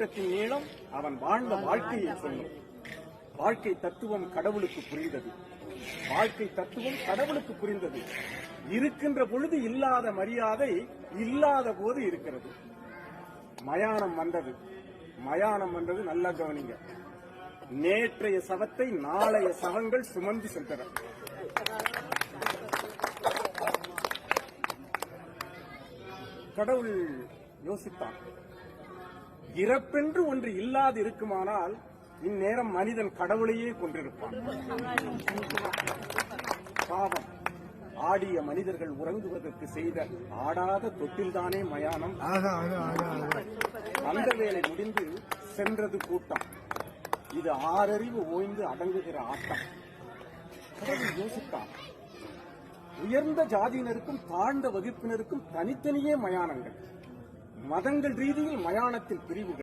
ஓட்டத்தின் நீளம் அவன் வாழ்ந்த வாழ்க்கையை சொல்லும். வாழ்க்கை தத்துவம் கடவுளுக்கு புரிந்தது. வாழ்க்கை தத்துவம் கடவுளுக்கு புரிந்தது. இருக்கின்ற பொழுது இல்லாத மரியாதை இல்லாத போது இருக்கிறது. மயானம் வந்தது. மயானம் வந்தது, நல்லா கவனிங்க. நேற்றைய சவத்தை நாளைய சவங்கள் சுமந்து சென்றன. கடவுள் யோசித்தான், இறப்பென்று ஒன்று இல்லாது இருக்குமானால் இந்நேரம் மனிதன் கடவுளையே கொண்டிருப்பான். பாவம், ஆடிய மனிதர்கள் உறங்குவதற்கு செய்த ஆடாத தொட்டில்தானே மயானம். அந்த வேலை முடிந்து சென்றது கூட்டம். இது ஆறறிவு ஓய்ந்து அடங்குகிற ஆட்டம். கடவுள் யோசித்தான், உயர்ந்த ஜாதியினருக்கும் தாழ்ந்த வகுப்பினருக்கும் தனித்தனியே மயானங்கள். மதங்கள் ரீதியில் மயானத்தில் பிரிவுகள்.